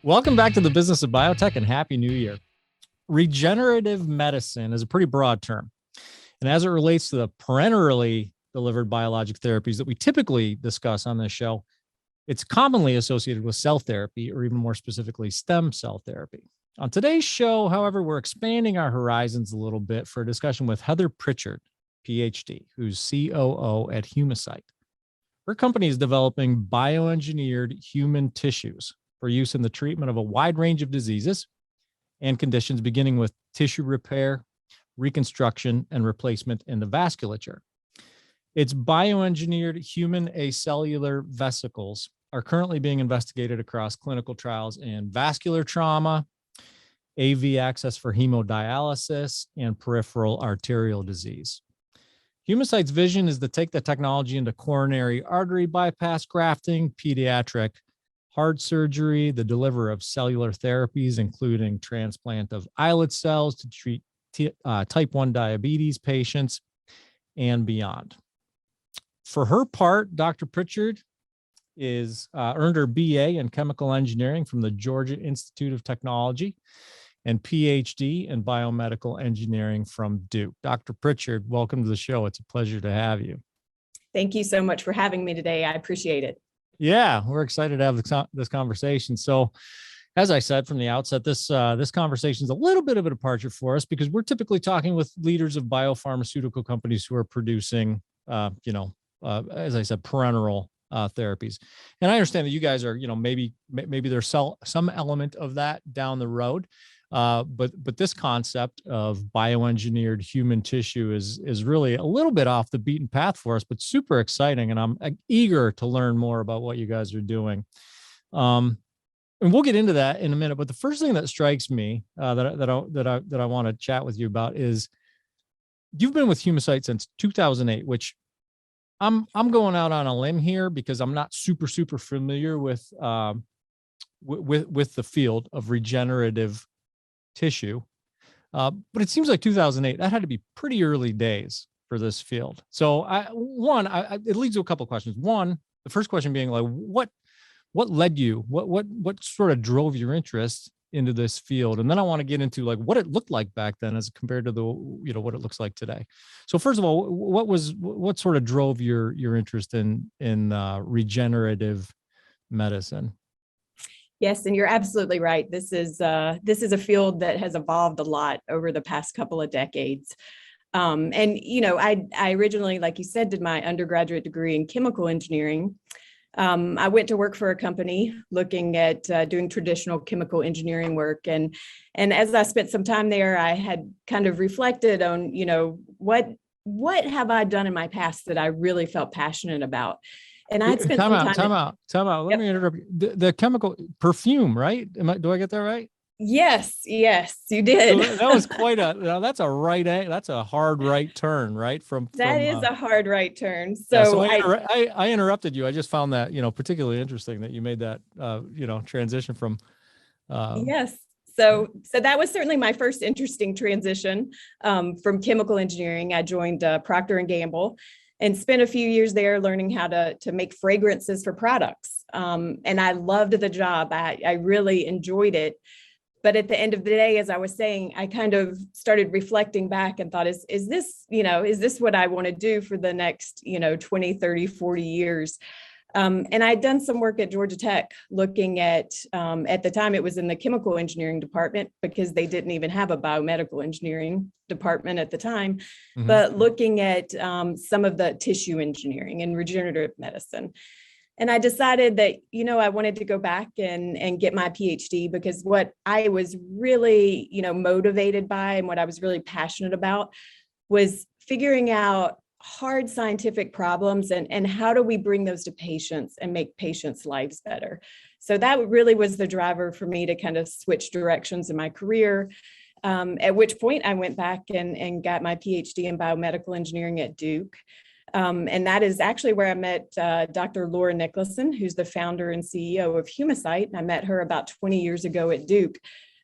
Welcome back to the Business of Biotech and Happy New Year. Regenerative medicine is a pretty broad term. And as it relates to the parenterally delivered biologic therapies that we typically discuss on this show, it's commonly associated with cell therapy, or even more specifically, stem cell therapy. On today's show, however, we're expanding our horizons a little bit for a discussion with Heather Prichard, PhD, who's COO at Humacyte. Her company is developing bioengineered human tissues for use in the treatment of a wide range of diseases and conditions, beginning with tissue repair, reconstruction, and replacement in the vasculature. Its bioengineered human acellular vesicles are currently being investigated across clinical trials in vascular trauma, AV access for hemodialysis, and peripheral arterial disease. Humacyte's vision is to take the technology into coronary artery bypass grafting, pediatric heart surgery, the delivery of cellular therapies, including transplant of islet cells to treat type 1 diabetes patients, and beyond. For her part, Dr. Prichard earned her BA in chemical engineering from the Georgia Institute of Technology and PhD in biomedical engineering from Duke. Dr. Prichard, welcome to the show. It's a pleasure to have you. Thank you so much for having me today. I appreciate it. Yeah, we're excited to have this conversation. So, as I said from the outset, this conversation is a little bit of a departure for us because we're typically talking with leaders of biopharmaceutical companies who are producing, as I said, parenteral therapies. And I understand that you guys are, maybe there's some element of that down the road. But this concept of bioengineered human tissue is really a little bit off the beaten path for us, but super exciting. And I'm eager to learn more about what you guys are doing. And we'll get into that in a minute. But the first thing that strikes me that I want to chat with you about is you've been with Humacyte since 2008, which I'm going out on a limb here because I'm not super familiar with the field of regenerative tissue. But it seems like 2008, that had to be pretty early days for this field. So it leads to a couple of questions. One, the first question being like, what led you, what sort of drove your interest into this field? And then I want to get into like what it looked like back then as compared to what it looks like today. So first of all, what sort of drove your interest in regenerative medicine? Yes, and you're absolutely right. This is a field that has evolved a lot over the past couple of decades. I originally, like you said, did my undergraduate degree in chemical engineering. I went to work for a company looking at doing traditional chemical engineering work. And as I spent some time there, I had kind of reflected on, what have I done in my past that I really felt passionate about? And I had spent time out. Let Yep. me interrupt you. The chemical perfume, right? Do I get that right? Yes, you did. So that was that's a hard right turn, right? That is a hard right turn. So I interrupted you. I just found that, particularly interesting that you made that, transition from. Yes. So that was certainly my first interesting transition from chemical engineering. I joined Procter & Gamble and spent a few years there learning how to make fragrances for products. And I loved the job. I really enjoyed it. But at the end of the day, as I was saying, I kind of started reflecting back and thought, is this what I want to do for the next, 20, 30, 40 years? And I'd done some work at Georgia Tech looking at the time it was in the chemical engineering department because they didn't even have a biomedical engineering department at the time, but looking at some of the tissue engineering and regenerative medicine. And I decided that, I wanted to go back and get my PhD because what I was really, motivated by and what I was really passionate about was figuring out hard scientific problems and how do we bring those to patients and make patients' lives better. So that really was the driver for me to kind of switch directions in my career, at which point I went back and got my PhD in biomedical engineering at Duke. And that is actually where I met Dr. Laura Nicholson, who's the founder and CEO of Humacyte. I met her about 20 years ago at Duke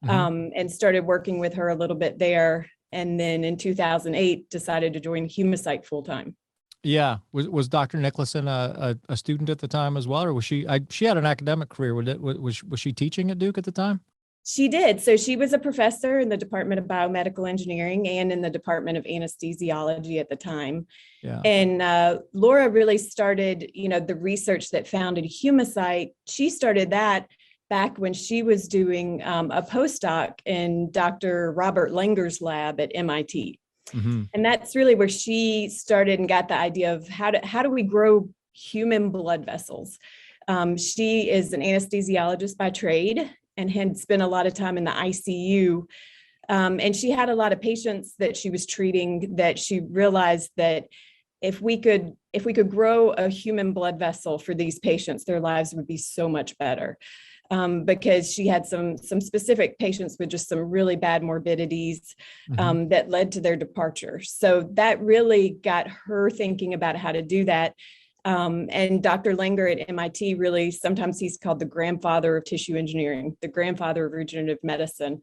and started working with her a little bit there. And then in 2008, decided to join Humacyte full-time. Yeah. Was Dr. Nicholson a student at the time as well, or was she? She had an academic career. Was she teaching at Duke at the time? She did. So she was a professor in the Department of Biomedical Engineering and in the Department of Anesthesiology at the time. Yeah. And Laura really started, the research that founded Humacyte. She started that back when she was doing a postdoc in Dr. Robert Langer's lab at MIT. Mm-hmm. And that's really where she started and got the idea of how do we grow human blood vessels. She is an anesthesiologist by trade and had spent a lot of time in the ICU. And she had a lot of patients that she was treating that she realized that if we could grow a human blood vessel for these patients, their lives would be so much better. Because she had some specific patients with just some really bad morbidities that led to their departure. So that really got her thinking about how to do that. And Dr. Langer at MIT really, sometimes he's called the grandfather of tissue engineering, the grandfather of regenerative medicine.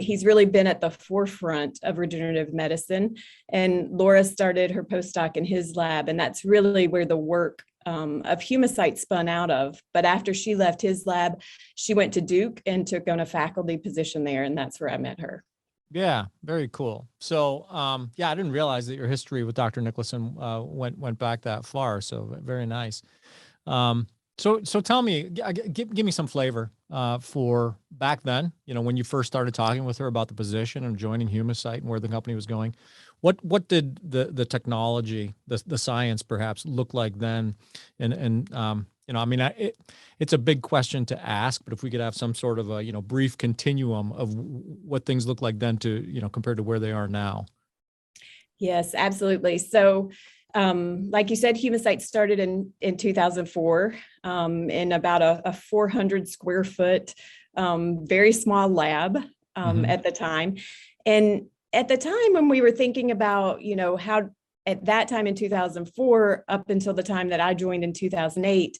He's really been at the forefront of regenerative medicine. And Laura started her postdoc in his lab, and that's really where the work of Humacyte spun out of. But after she left his lab, she went to Duke and took on a faculty position there, and that's where I met her. Yeah, very cool. So, yeah, I didn't realize that your history with Dr. Nicholson went back that far. So very nice. So tell me, give me some flavor for back then. When you first started talking with her about the position and joining Humacyte and where the company was going. What did the technology, the science perhaps look like then? And I mean, it's a big question to ask, but if we could have some sort of a, brief continuum of what things look like then to, compared to where they are now. Yes, absolutely. So, like you said, Humacyte started in 2004 in about a 400 square foot, very small lab at the time. And at the time when we were thinking about, how at that time in 2004, up until the time that I joined in 2008,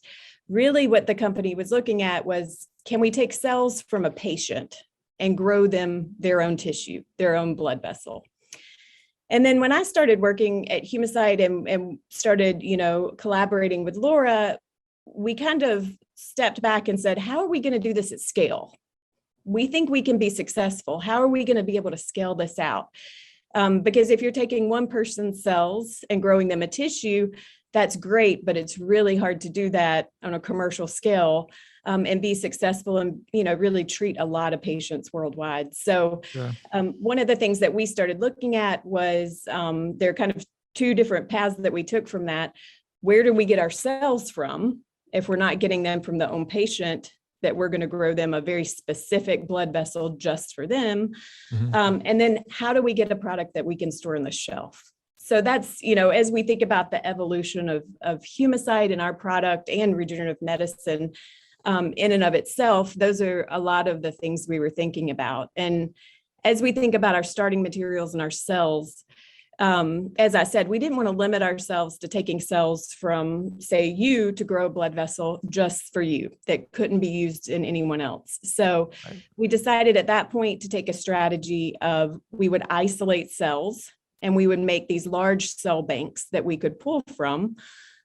really what the company was looking at was, can we take cells from a patient and grow them their own tissue, their own blood vessel? And then when I started working at Humacyte and started, collaborating with Laura, we kind of stepped back and said, how are we going to do this at scale? We think we can be successful. How are we going to be able to scale this out? Because if you're taking one person's cells and growing them a tissue, that's great, but it's really hard to do that on a commercial scale and be successful and, really treat a lot of patients worldwide. So Sure. One of the things that we started looking at was there are kind of two different paths that we took from that. Where do we get our cells from if we're not getting them from the own patient, that we're going to grow them a very specific blood vessel just for them? And then how do we get a product that we can store on the shelf? So that's, as we think about the evolution of Humacyte and our product and regenerative medicine in and of itself, those are a lot of the things we were thinking about. And as we think about our starting materials and our cells, as I said, we didn't want to limit ourselves to taking cells from, say, you to grow a blood vessel just for you that couldn't be used in anyone else. So we decided at that point to take a strategy of we would isolate cells and we would make these large cell banks that we could pull from.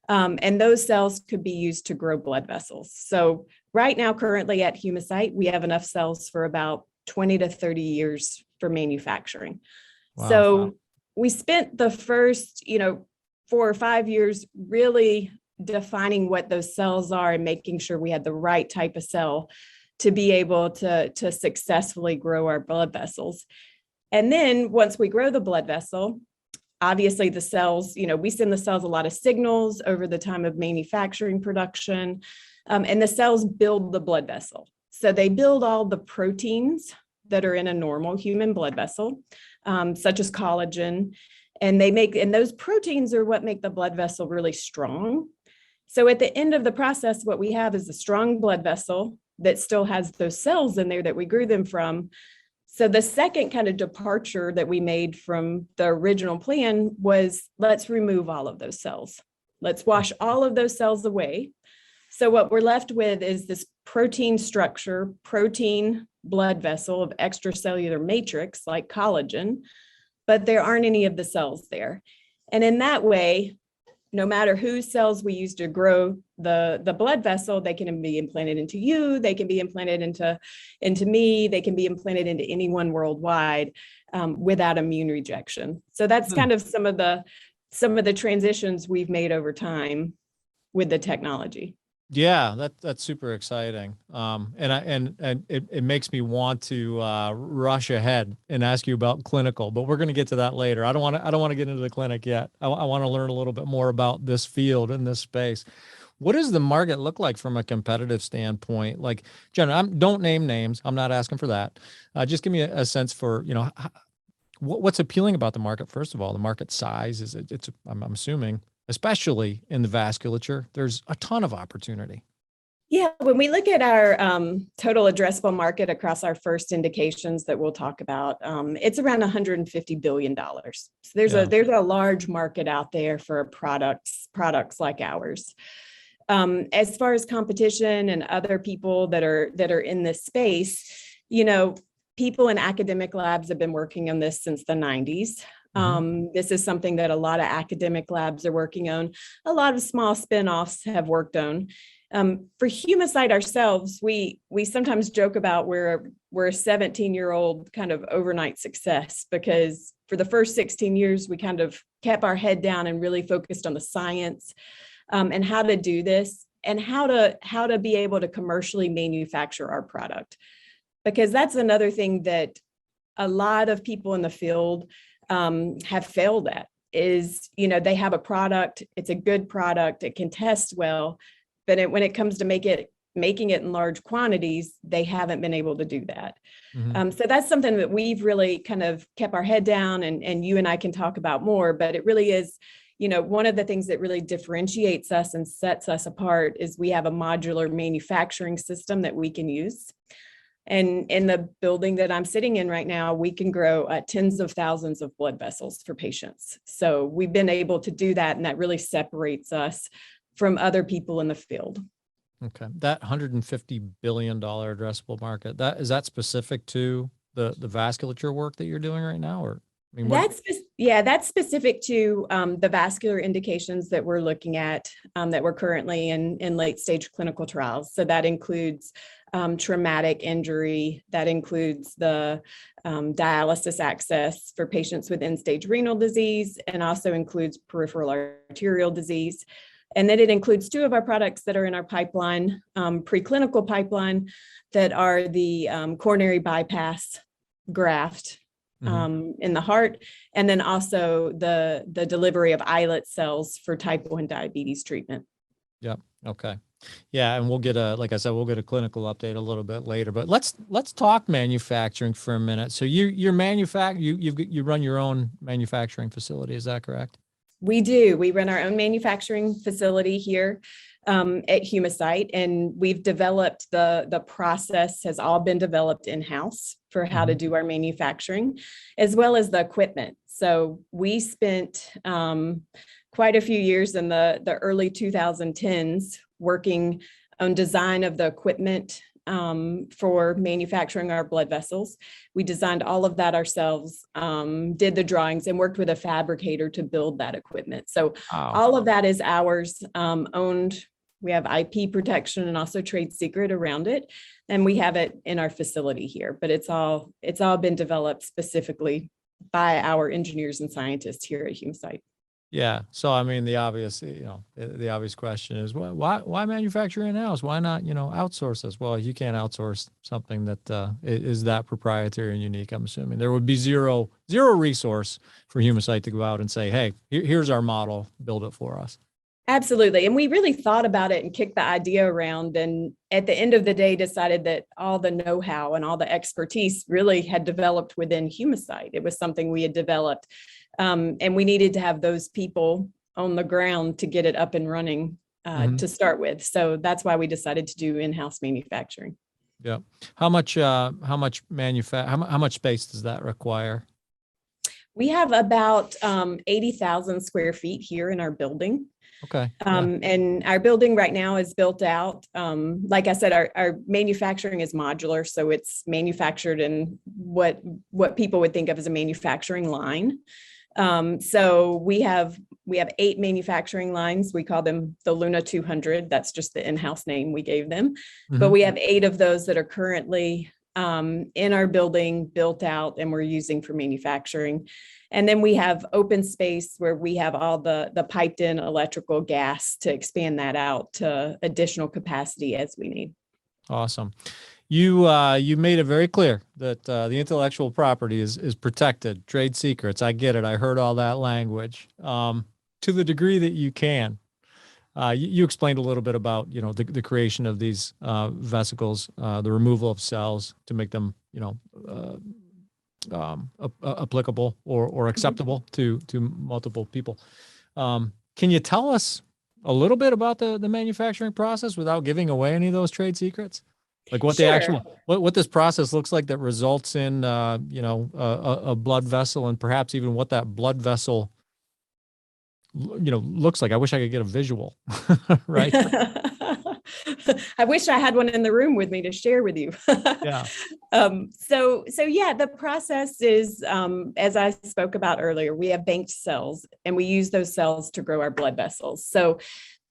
And those cells could be used to grow blood vessels. So right now, currently at Humacyte, we have enough cells for about 20 to 30 years for manufacturing. Wow. We spent the first, 4 or 5 years really defining what those cells are and making sure we had the right type of cell to be able to successfully grow our blood vessels. And then once we grow the blood vessel, obviously the cells, we send the cells a lot of signals over the time of manufacturing production, and the cells build the blood vessel. So they build all the proteins that are in a normal human blood vessel, such as collagen, and those proteins are what make the blood vessel really strong. So at the end of the process, what we have is a strong blood vessel that still has those cells in there that we grew them from. So the second kind of departure that we made from the original plan was, let's remove all of those cells. Let's wash all of those cells away. So what we're left with is this protein structure, protein blood vessel of extracellular matrix like collagen, but there aren't any of the cells there. And in that way, no matter whose cells we use to grow the blood vessel, they can be implanted into you, they can be implanted into me, they can be implanted into anyone worldwide without immune rejection. So that's kind of some of the transitions we've made over time with the technology. Yeah, that's super exciting. And it makes me want to rush ahead and ask you about clinical, but we're going to get to that later. I don't want to get into the clinic yet. I want to learn a little bit more about this field and this space. What does the market look like from a competitive standpoint? Like, Jen, don't name names. I'm not asking for that. Just give me a sense for, what's appealing about the market. First of all, the market size I'm assuming, especially in the vasculature, there's a ton of opportunity. Yeah, when we look at our total addressable market across our first indications that we'll talk about, it's around $150 billion. So there's a large market out there for products like ours. As far as competition and other people that are in this space, people in academic labs have been working on this since the 90s. This is something that a lot of academic labs are working on. A lot of small spinoffs have worked on. For Humacyte ourselves, we sometimes joke about we're a 17-year-old kind of overnight success, because for the first 16 years, we kind of kept our head down and really focused on the science and how to do this and how to be able to commercially manufacture our product. Because that's another thing that a lot of people in the field have failed at is, they have a product, it's a good product, it can test well, but when it comes to making it in large quantities, they haven't been able to do that. So that's something that we've really kind of kept our head down, and you and I can talk about more, but it really is, one of the things that really differentiates us and sets us apart is we have a modular manufacturing system that we can use. And in the building that I'm sitting in right now, we can grow tens of thousands of blood vessels for patients. So we've been able to do that, and that really separates us from other people in the field. Okay. That $150 billion addressable market, is that specific to the vasculature work that you're doing right now? Or that's specific to the vascular indications that we're looking at, that we're currently in late stage clinical trials. So that includes traumatic injury, that includes the dialysis access for patients with end-stage renal disease, and also includes peripheral arterial disease. And then it includes two of our products that are in our pipeline, preclinical pipeline, that are the coronary bypass graft in the heart, and then also the delivery of islet cells for type 1 diabetes treatment. Yep. Okay. Yeah, and we'll get a clinical update a little bit later. But let's talk manufacturing for a minute. So you run your own manufacturing facility, is that correct? We do. We run our own manufacturing facility here at Humacyte, and we've developed the process has all been developed in-house for how to do our manufacturing, as well as the equipment. So we spent quite a few years in the early 2010s working on design of the equipment for manufacturing our blood vessels. We designed all of that ourselves, did the drawings, and worked with a fabricator to build that equipment. So all of that is ours, owned. We have IP protection and also trade secret around it, and we have it in our facility here. But it's all been developed specifically by our engineers and scientists here at Humacyte. Yeah. So, I mean, the obvious question is, why manufacture in-house? Why not, outsource this? Well, you can't outsource something that is that proprietary and unique. I'm assuming there would be zero resource for Humacyte to go out and say, hey, here's our model, build it for us. Absolutely. And we really thought about it and kicked the idea around. And at the end of the day, decided that all the know-how and all the expertise really had developed within Humacyte. It was something we had developed. And we needed to have those people on the ground to get it up and running to start with. So that's why we decided to do in-house manufacturing. Yeah. How much space does that require? We have about 80,000 square feet here in our building. Okay. And our building right now is built out. Like I said, our manufacturing is modular, so it's manufactured in what people would think of as a manufacturing line. So we have 8 manufacturing lines. We call them the Luna 200. That's just the in-house name we gave them. But we have 8 of those that are currently in our building, built out, and we're using for manufacturing. And then we have open space where we have all the piped in electrical gas to expand that out to additional capacity as we need. Awesome. You made it very clear that the intellectual property is protected, trade secrets. I get it. I heard all that language. To the degree that you can, you explained a little bit about, the creation of these vesicles, the removal of cells to make them, applicable or acceptable to multiple people. Can you tell us a little bit about the manufacturing process without giving away any of those trade secrets? Like what what this process looks like that results in, a blood vessel, and perhaps even what that blood vessel, looks like. I wish I could get a visual, right? I wish I had one in the room with me to share with you. Yeah. So yeah, the process is, as I spoke about earlier, we have banked cells and we use those cells to grow our blood vessels. So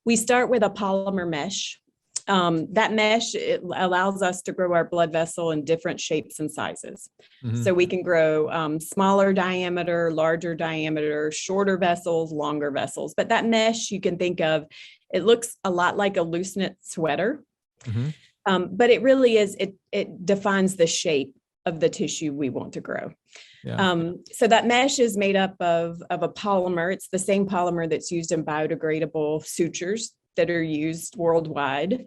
we start with a polymer mesh. That mesh, it allows us to grow our blood vessel in different shapes and sizes. So we can grow smaller diameter, larger diameter, shorter vessels, longer vessels. But that mesh, you can think of, it looks a lot like a loose knit sweater, but it really is, it defines the shape of the tissue we want to grow. Yeah. So that mesh is made up of a polymer. It's the same polymer that's used in biodegradable sutures that are used worldwide.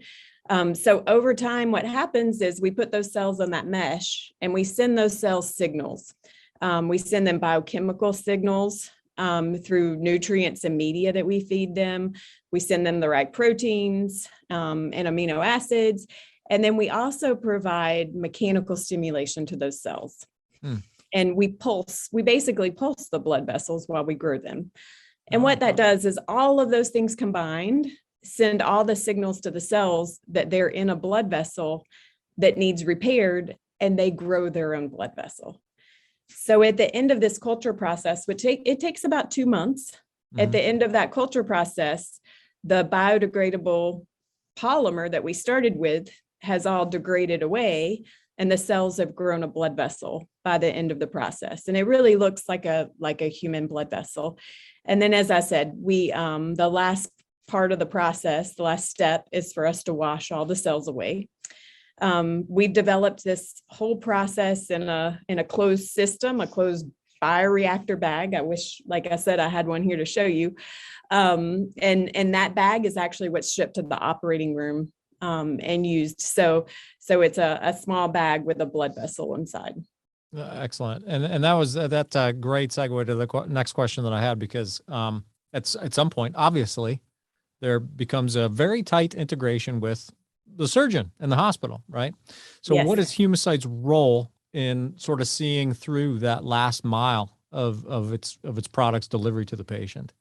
So over time, what happens is we put those cells on that mesh and we send those cells signals. We send them biochemical signals through nutrients and media that we feed them. We send them the right proteins and amino acids. And then we also provide mechanical stimulation to those cells. And we basically pulse the blood vessels while we grow them. And what that does is all of those things combined send all the signals to the cells that they're in a blood vessel that needs repaired, and they grow their own blood vessel. So at the end of this culture process, it takes about 2 months. At the end of that culture process, the biodegradable polymer that we started with has all degraded away, and the cells have grown a blood vessel by the end of the process. And it really looks like a human blood vessel. And then, as I said, the last part of the process, the last step, is for us to wash all the cells away. We've developed this whole process in a closed system, a closed bioreactor bag. I wish, like I said, I had one here to show you. And that bag is actually what's shipped to the operating room and used. So it's a small bag with a blood vessel inside. Excellent. And that's a great segue to the next question that I had, because at some point, obviously, there becomes a very tight integration with the surgeon and the hospital, right? So What is Humacyte's role in sort of seeing through that last mile of its products delivery to the patient?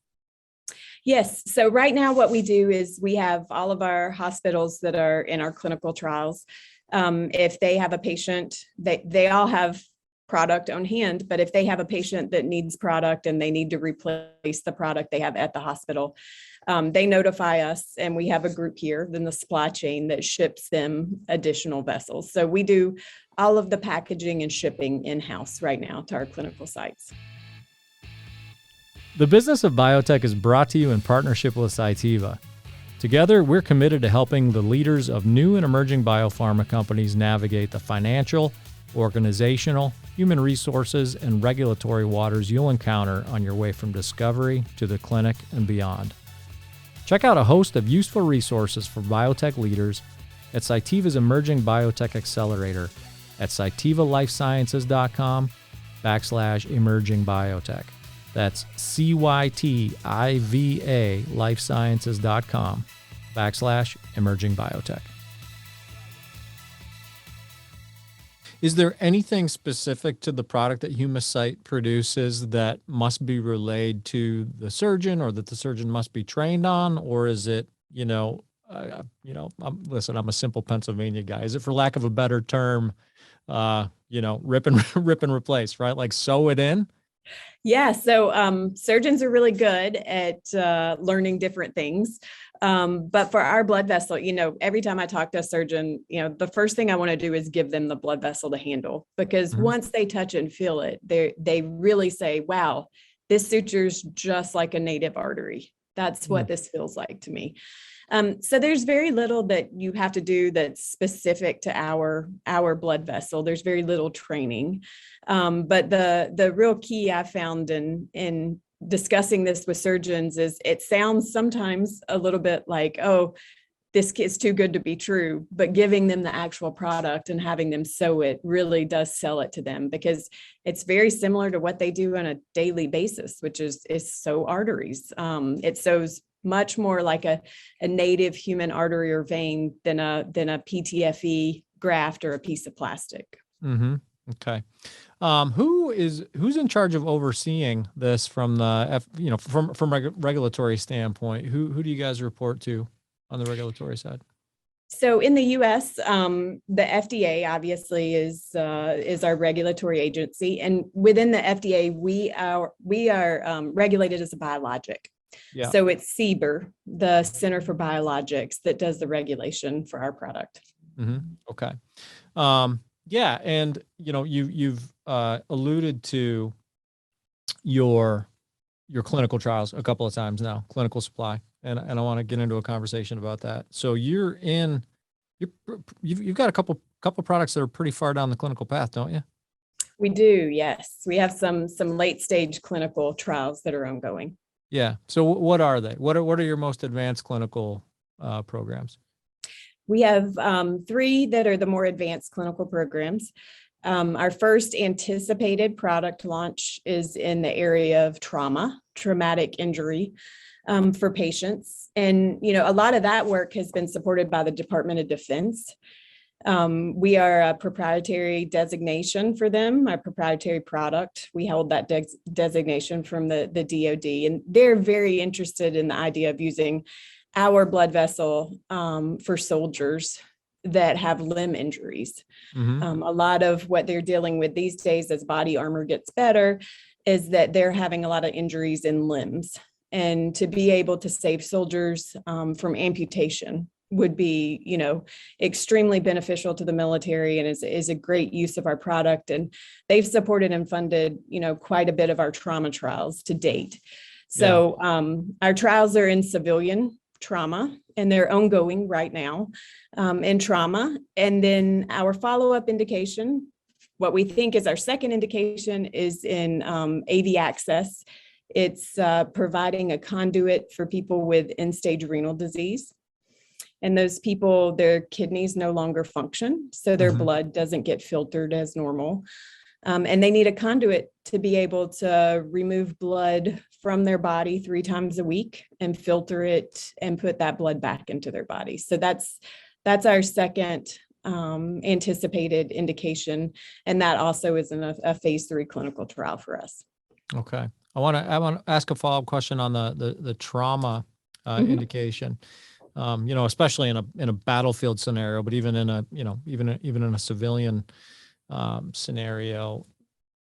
Yes. So right now what we do is we have all of our hospitals that are in our clinical trials. If they have a patient, they all have product on hand, but if they have a patient that needs product and they need to replace the product they have at the hospital, they notify us, and we have a group here in the supply chain that ships them additional vessels. So we do all of the packaging and shipping in-house right now to our clinical sites. The Business of Biotech is brought to you in partnership with Cytiva. Together, we're committed to helping the leaders of new and emerging biopharma companies navigate the financial, organizational, human resources, and regulatory waters you'll encounter on your way from discovery to the clinic and beyond. Check out a host of useful resources for biotech leaders at Cytiva's Emerging Biotech Accelerator at cytivalifesciences.com/emerging biotech. That's CYTIVA lifesciences.com/emerging biotech. Is there anything specific to the product that Humacyte produces that must be relayed to the surgeon, or that the surgeon must be trained on? Or is it, listen, I'm a simple Pennsylvania guy. Is it, for lack of a better term, rip and replace, right? Like sew it in? Yeah, so surgeons are really good at learning different things. But for our blood vessel, every time I talk to a surgeon, the first thing I want to do is give them the blood vessel to handle, because once they touch and feel it, they really say, wow, this suture's just like a native artery. That's what this feels like to me. So there's very little that you have to do that's specific to our blood vessel. There's very little training. But the real key I found in discussing this with surgeons is it sounds sometimes a little bit like, oh, this is too good to be true, but giving them the actual product and having them sew it really does sell it to them, because it's very similar to what they do on a daily basis, which is sew arteries. It sews much more like a native human artery or vein than a PTFE graft or a piece of plastic. Mm-hmm. Okay. Who's in charge of overseeing this from the from regulatory standpoint? Who do you guys report to on the regulatory side? So in the U.S., the FDA obviously is our regulatory agency, and within the FDA, we are regulated as a biologic. Yeah. So it's CBER, the Center for Biologics, that does the regulation for our product. Mm-hmm. Okay. Yeah, and you've alluded to your clinical trials a couple of times now, clinical supply, and I want to get into a conversation about that. So you've got a couple products that are pretty far down the clinical path, don't you? We do, yes. We have some late stage clinical trials that are ongoing. Yeah. So what are they? What are your most advanced clinical programs? We have 3 that are the more advanced clinical programs. Our first anticipated product launch is in the area of traumatic injury for patients. And, a lot of that work has been supported by the Department of Defense. We are a proprietary designation for them, our proprietary product. We held that designation from the DoD, and they're very interested in the idea of using our blood vessel for soldiers that have limb injuries. Mm-hmm. A lot of what they're dealing with these days as body armor gets better is that they're having a lot of injuries in limbs. And to be able to save soldiers from amputation would be, extremely beneficial to the military, and is a great use of our product. And they've supported and funded, quite a bit of our trauma trials to date. So our trials are in civilian trauma, and they're ongoing right now in trauma. And then our follow-up indication, what we think is our second indication, is in AV access. It's providing a conduit for people with end-stage renal disease. And those people, their kidneys no longer function, so their blood doesn't get filtered as normal. And they need a conduit to be able to remove blood from their body 3 times a week and filter it and put that blood back into their body. So that's our second anticipated indication. And that also is in a phase 3 clinical trial for us. Okay. I want to ask a follow-up question on the trauma indication. Especially in a battlefield scenario, but even in a even in a civilian scenario,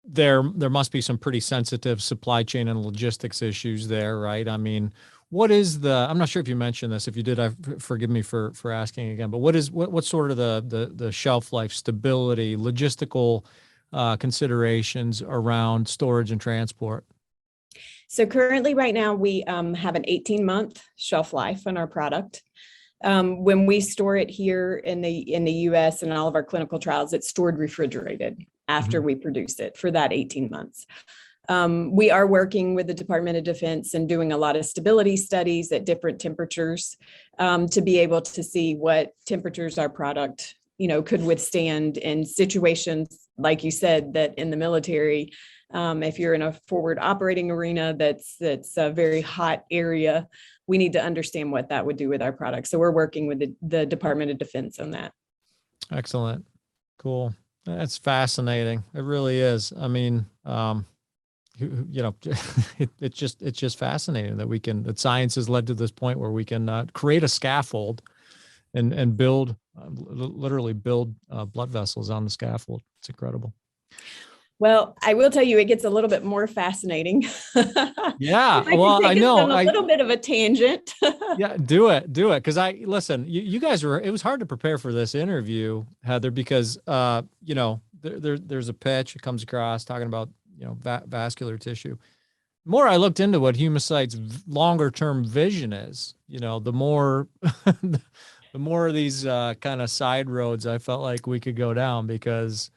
there must be some pretty sensitive supply chain and logistics issues there, right? I mean, I'm not sure if you mentioned this. If you did, forgive me for asking again, but what's sort of the shelf life, stability, logistical considerations around storage and transport? So currently right now we have an 18-month shelf life on our product. When we store it here in the US and all of our clinical trials, it's stored refrigerated after we produce it for that 18 months. We are working with the Department of Defense and doing a lot of stability studies at different temperatures to be able to see what temperatures our product could withstand in situations, like you said, that in the military, if you're in a forward operating arena that's a very hot area, we need to understand what that would do with our product. So we're working with the Department of Defense on that. Excellent. Cool. That's fascinating. It really is. I mean, it's just fascinating that science has led to this point where we can create a scaffold and build, literally build blood vessels on the scaffold. It's incredible. Well, I will tell you, it gets a little bit more fascinating. Yeah. If I Well, can I take us know. on a little bit of a tangent. Yeah, do it. Do it. Cause listen, you guys it was hard to prepare for this interview, Heather, because, there's a pitch, it comes across talking about, vascular tissue. The more I looked into what Humacyte's longer term vision is, the more, the more of these kind of side roads I felt like we could go down, because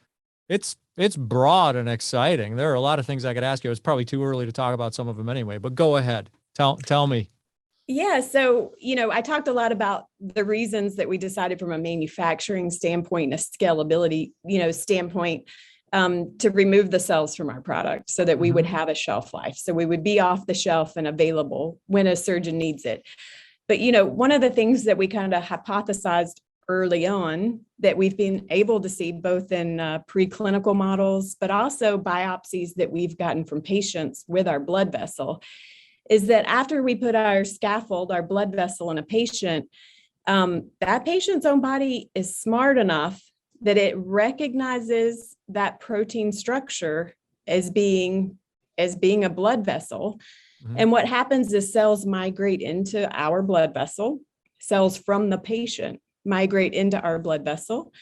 it's broad and exciting. There are a lot of things I could ask you. It's probably too early to talk about some of them anyway, but go ahead. Tell me. Yeah. So, I talked a lot about the reasons that we decided from a manufacturing standpoint and a scalability, standpoint, to remove the cells from our product so that we would have a shelf life. So we would be off the shelf and available when a surgeon needs it. But, one of the things that we kind of hypothesized early on that we've been able to see both in preclinical models, but also biopsies that we've gotten from patients with our blood vessel, is that after we put our scaffold, our blood vessel in a patient, that patient's own body is smart enough that it recognizes that protein structure as being a blood vessel. Mhm. And what happens is cells migrate into our blood vessel, cells from the patient migrate into our blood vessel.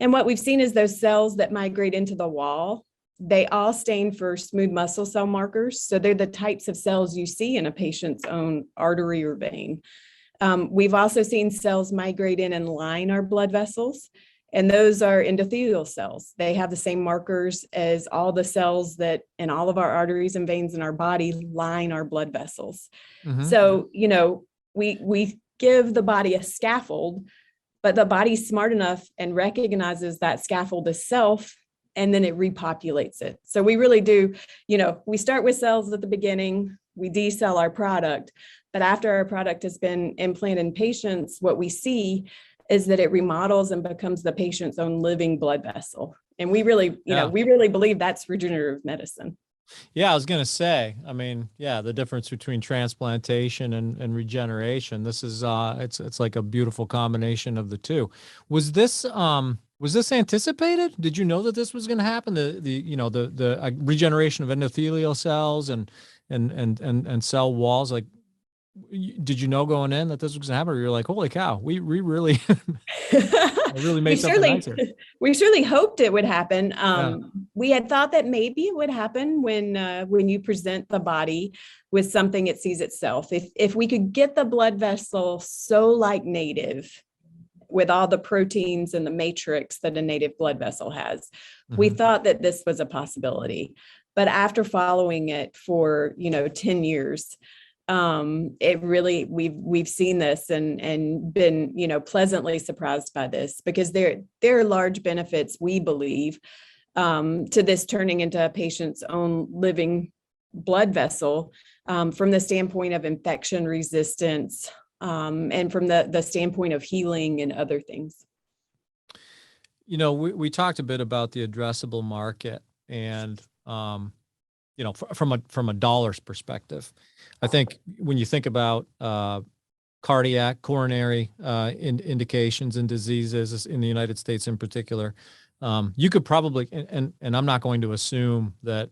And what we've seen is those cells that migrate into the wall, they all stain for smooth muscle cell markers. So they're the types of cells you see in a patient's own artery or vein. We've also seen cells migrate in and line our blood vessels, and those are endothelial cells. They have the same markers as all the cells that in all of our arteries and veins in our body line our blood vessels. Mhm. So, we give the body a scaffold, but the body's smart enough and recognizes that scaffold as self, and then it repopulates it. So we really do, we start with cells at the beginning, we decell our product, but after our product has been implanted in patients, what we see is that it remodels and becomes the patient's own living blood vessel. And we really, we really believe that's regenerative medicine. Yeah, I was going to say, I mean, the difference between transplantation and regeneration, this is, it's like a beautiful combination of the two. Was this anticipated? Did you know that this was going to happen? The regeneration of endothelial cells and cell walls, like, did you know going in that this was going to happen? Or you're like, holy cow, we really, really made something nice here. We certainly hoped it would happen. We had thought that maybe it would happen when you present the body with something it sees itself. If we could get the blood vessel so like native, with all the proteins and the matrix that a native blood vessel has, we thought that this was a possibility. But after following it for 10 years, it really, we've seen this and been pleasantly surprised by this, because there are large benefits, we believe, to this turning into a patient's own living blood vessel, from the standpoint of infection resistance, and from the standpoint of healing and other things. We talked a bit about the addressable market, and from a dollars perspective, I think when you think about cardiac, coronary indications and diseases in the United States in particular, you could probably, and I'm not going to assume that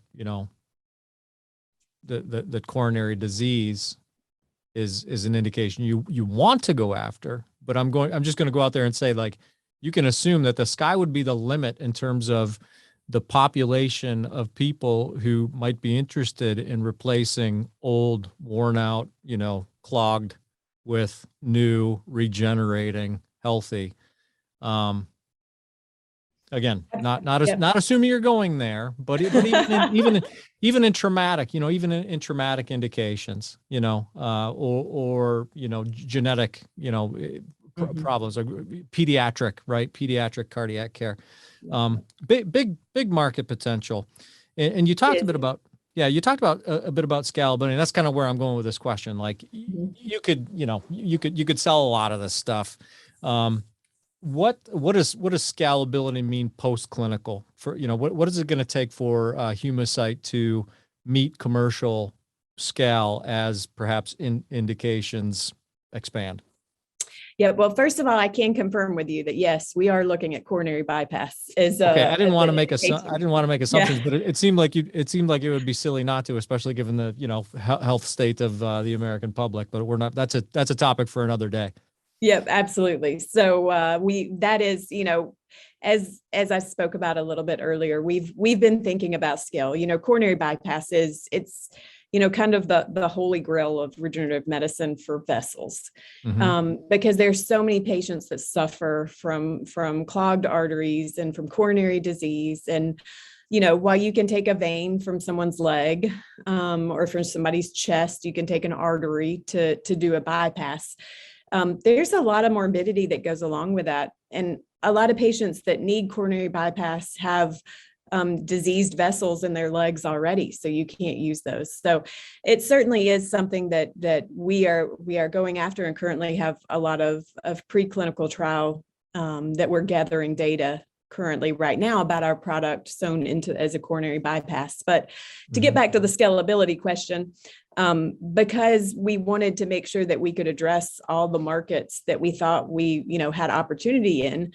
that coronary disease is an indication you want to go after, but I'm just going to go out there and say, like, you can assume that the sky would be the limit in terms of the population of people who might be interested in replacing old, worn out, clogged with new, regenerating, healthy. Again, not assuming you're going there, but even in traumatic, even in traumatic indications, or genetic, problems, like pediatric cardiac care, big market potential. And you talked a bit about, you talked about a bit about scalability. And that's kind of where I'm going with this question. Like, you could sell a lot of this stuff. What does scalability mean post-clinical? For what is it going to take for Humacyte to meet commercial scale as perhaps indications expand? Yeah. Well, first of all, I can confirm with you that yes, we are looking at coronary bypass Okay, I didn't want to make Yeah. assumptions, but it seemed like it would be silly not to, especially given the health state of the American public. But we're not. That's a topic for another day. Yep, absolutely. So that is, as I spoke about a little bit earlier, we've been thinking about scale. Coronary bypass it's kind of the holy grail of regenerative medicine for vessels, because there's so many patients that suffer from clogged arteries and from coronary disease. And while you can take a vein from someone's leg or from somebody's chest, you can take an artery to do a bypass. There's a lot of morbidity that goes along with that. And a lot of patients that need coronary bypass have diseased vessels in their legs already, so you can't use those. So it certainly is something that we are going after, and currently have a lot of preclinical trial that we're gathering data currently right now about our product sewn into as a coronary bypass. But to get back to the scalability question, because we wanted to make sure that we could address all the markets that we thought we had opportunity in.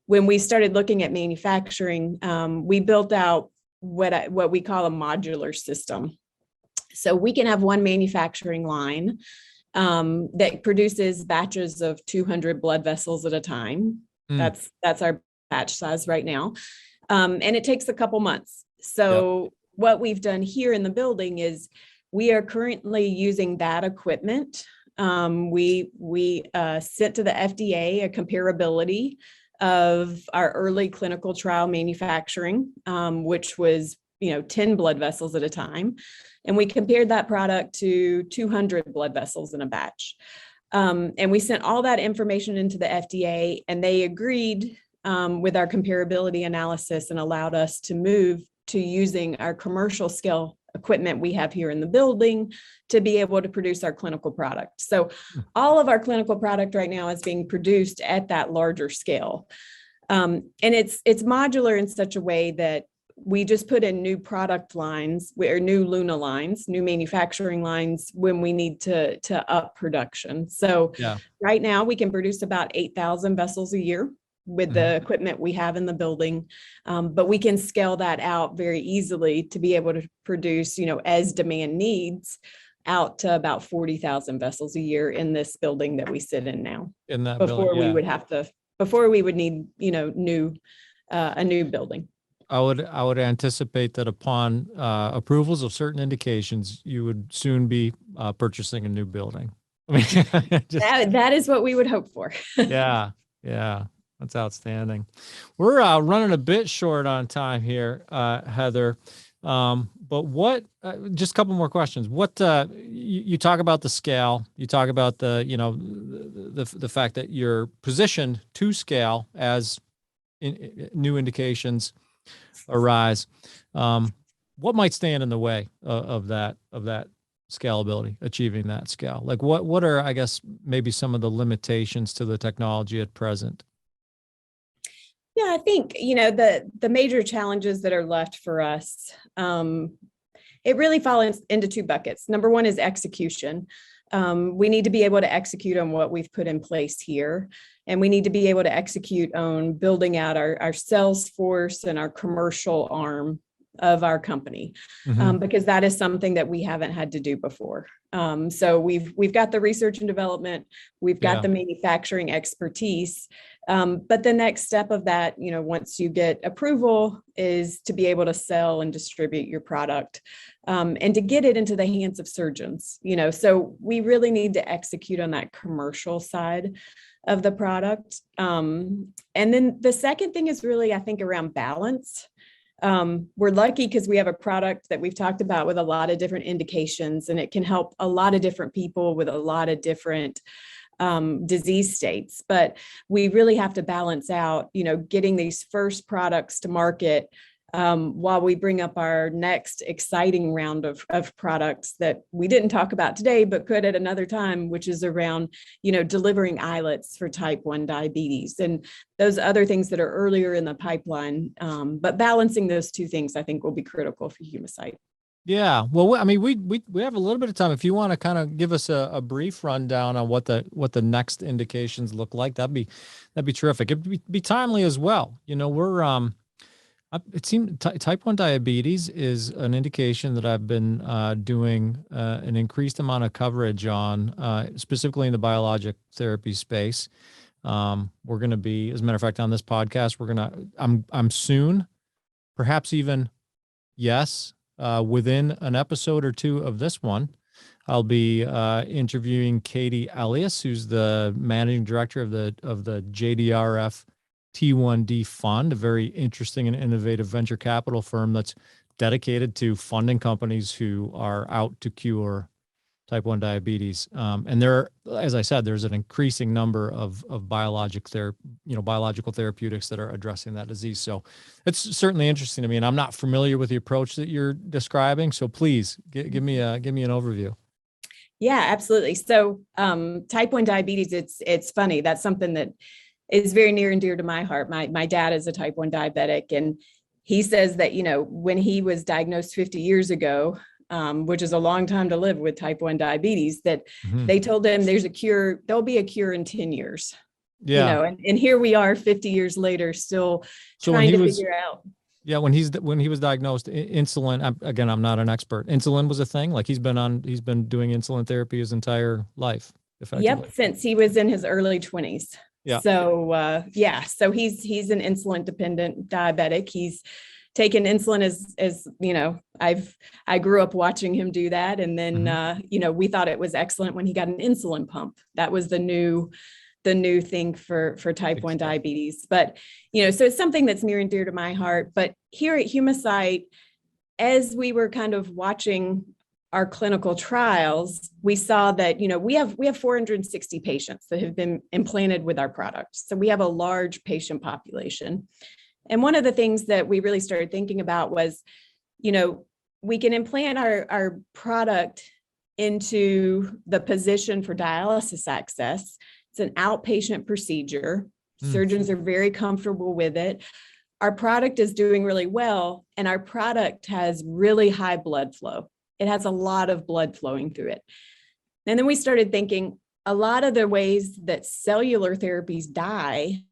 When we started looking at manufacturing, we built out what we call a modular system. So we can have one manufacturing line that produces batches of 200 blood vessels at a time. That's our batch size right now. And it takes a couple months. So what we've done here in the building is we are currently using that equipment. We sent to the FDA a comparability of our early clinical trial manufacturing, which was 10 blood vessels at a time. And we compared that product to 200 blood vessels in a batch. And we sent all that information into the FDA, and they agreed with our comparability analysis and allowed us to move to using our commercial scale equipment we have here in the building to be able to produce our clinical product. So all of our clinical product right now is being produced at that larger scale. And it's modular in such a way that we just put in new product lines or new Luna lines, new manufacturing lines when we need to up production. So right now we can produce about 8,000 vessels a year with the equipment we have in the building. But we can scale that out very easily to be able to produce, as demand needs, out to about 40,000 vessels a year in this building that we sit in now. In that before building, before we would need, a new building. I would anticipate that upon approvals of certain indications, you would soon be purchasing a new building. I mean, that is what we would hope for. Yeah. That's outstanding. We're running a bit short on time here, Heather. But what? Just a couple more questions. What you talk about the scale? You talk about the the fact that you're positioned to scale as new indications arise. What might stand in the way of that scalability, achieving that scale? Like what are, I guess, maybe some of the limitations to the technology at present? Yeah, I think, the major challenges that are left for us, it really falls into two buckets. Number one is execution. We need to be able to execute on what we've put in place here. And we need to be able to execute on building out our sales force and our commercial arm of our company, because that is something that we haven't had to do before. So we've got the research and development, we've got the manufacturing expertise, but the next step of that, once you get approval, is to be able to sell and distribute your product, and to get it into the hands of surgeons. So we really need to execute on that commercial side of the product. And then the second thing is really, I think, around balance. We're lucky because we have a product that we've talked about with a lot of different indications, and it can help a lot of different people with a lot of different disease states. But we really have to balance out, getting these first products to market while we bring up our next exciting round of products that we didn't talk about today, but could at another time, which is around, delivering islets for type 1 diabetes and those other things that are earlier in the pipeline. But balancing those two things, I think, will be critical for Humacyte. Yeah. Well, I mean, we have a little bit of time. If you want to kind of give us a brief rundown on what the next indications look like, that'd be terrific. It'd be timely as well. We're it seems type 1 diabetes is an indication that I've been doing an increased amount of coverage on, specifically in the biologic therapy space. We're going to be, as a matter of fact, on this podcast, I'm soon, perhaps even, yes, within an episode or two of this one, I'll be interviewing Katie Elias, who's the managing director of the JDRF T1D Fund, a very interesting and innovative venture capital firm that's dedicated to funding companies who are out to cure type 1 diabetes. And as I said, there's an increasing number of biological therapeutics that are addressing that disease. So it's certainly interesting to me, and I'm not familiar with the approach that you're describing. So please give me an overview. Yeah, absolutely. So type 1 diabetes, it's funny. That's something that is very near and dear to my heart. My dad is a type 1 diabetic, and he says that, when he was diagnosed 50 years ago, which is a long time to live with type 1 diabetes, that they told him there'll be a cure in 10 years. Yeah. And here we are 50 years later, still trying to figure out. Yeah, when he was diagnosed, insulin, again, I'm not an expert. Insulin was a thing. Like he's been doing insulin therapy his entire life, effectively. Yep, since he was in his early 20s. Yeah. So so he's an insulin dependent diabetic. He's taken insulin as I grew up watching him do that. And then we thought it was excellent when he got an insulin pump. That was the new thing for type 1 diabetes. But so it's something that's near and dear to my heart. But here at Humacyte, as we were kind of watching our clinical trials, we saw that, we have 460 patients that have been implanted with our product. So we have a large patient population. And one of the things that we really started thinking about was, we can implant our product into the position for dialysis access. It's an outpatient procedure. Surgeons are very comfortable with it. Our product is doing really well, and our product has really high blood flow. It has a lot of blood flowing through it. And then we started thinking a lot of the ways that cellular therapies die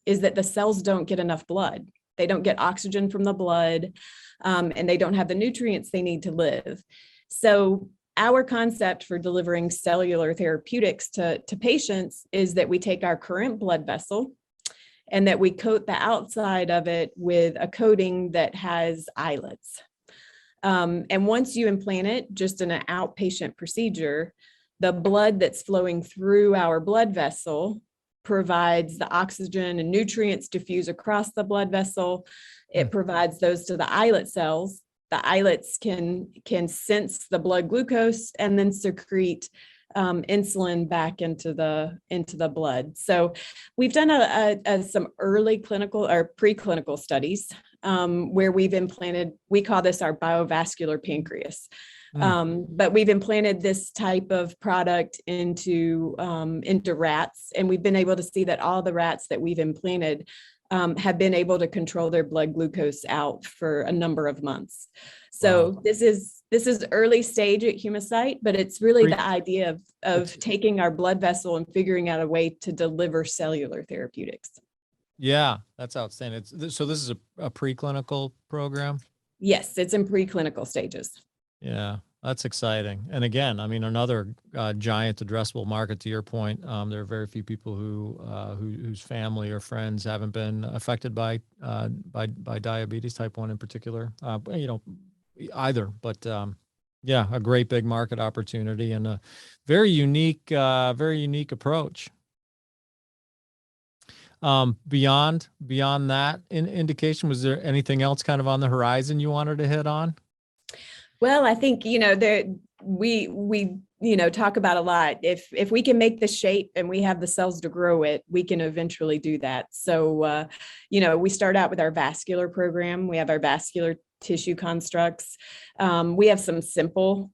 is that the cells don't get enough blood. They don't get oxygen from the blood, and they don't have the nutrients they need to live. So our concept for delivering cellular therapeutics to patients is that we take our current blood vessel and that we coat the outside of it with a coating that has islets. And once you implant it, just in an outpatient procedure, the blood that's flowing through our blood vessel provides the oxygen and nutrients diffuse across the blood vessel. It provides those to the islet cells. The islets can sense the blood glucose and then secrete insulin back into the blood. So we've done some early clinical or preclinical studies where we've implanted, we call this our biovascular pancreas. But we've implanted this type of product into rats, and we've been able to see that all the rats that we've implanted have been able to control their blood glucose out for a number of months. So wow. This is early stage at Humacyte, but it's really the idea of taking our blood vessel and figuring out a way to deliver cellular therapeutics. Yeah, that's outstanding. So this is a preclinical program? Yes, it's in preclinical stages. Yeah, that's exciting. And again, I mean, another giant addressable market. To your point, there are very few people whose family or friends haven't been affected by diabetes type 1 in particular. Either, but yeah, a great big market opportunity and a very unique approach. Beyond that indication, was there anything else kind of on the horizon you wanted to hit on? Well, I think, we talk about a lot. If we can make the shape and we have the cells to grow it, we can eventually do that. So, we start out with our vascular program. We have our vascular tissue constructs. We have some simple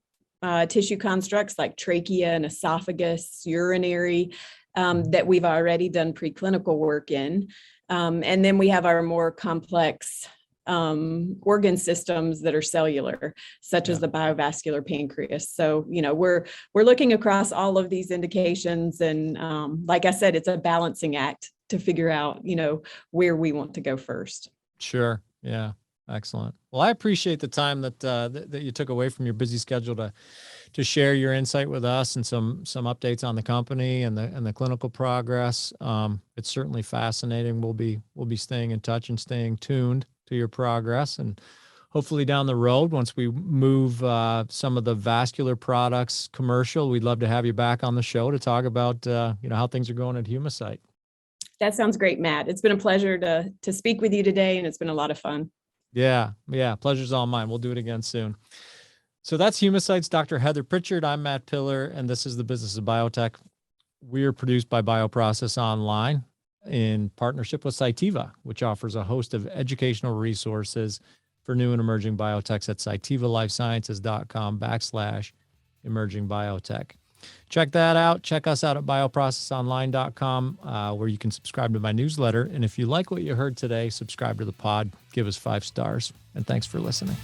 tissue constructs like trachea and esophagus, urinary, that we've already done preclinical work in. And then we have our more complex organ systems that are cellular, such as the biovascular pancreas. So, we're looking across all of these indications. And like I said, it's a balancing act to figure out, where we want to go first. Sure. Yeah. Excellent. Well, I appreciate the time that you took away from your busy schedule to share your insight with us and some updates on the company and the clinical progress. It's certainly fascinating. We'll be staying in touch and staying tuned to your progress, and hopefully down the road, once we move some of the vascular products commercial, we'd love to have you back on the show to talk about how things are going at Humacyte. That sounds great, Matt. It's been a pleasure to speak with you today, and it's been a lot of fun. Yeah. Pleasure's all mine. We'll do it again soon. So that's Humacyte's Dr. Heather Prichard. I'm Matt Pillar, and this is the Business of Biotech. We are produced by Bioprocess Online in partnership with Cytiva, which offers a host of educational resources for new and emerging biotechs at cytivalifesciences.com/emerging biotech. Check that out. Check us out at bioprocessonline.com, where you can subscribe to my newsletter. And if you like what you heard today, subscribe to the pod, give us 5 stars, and thanks for listening.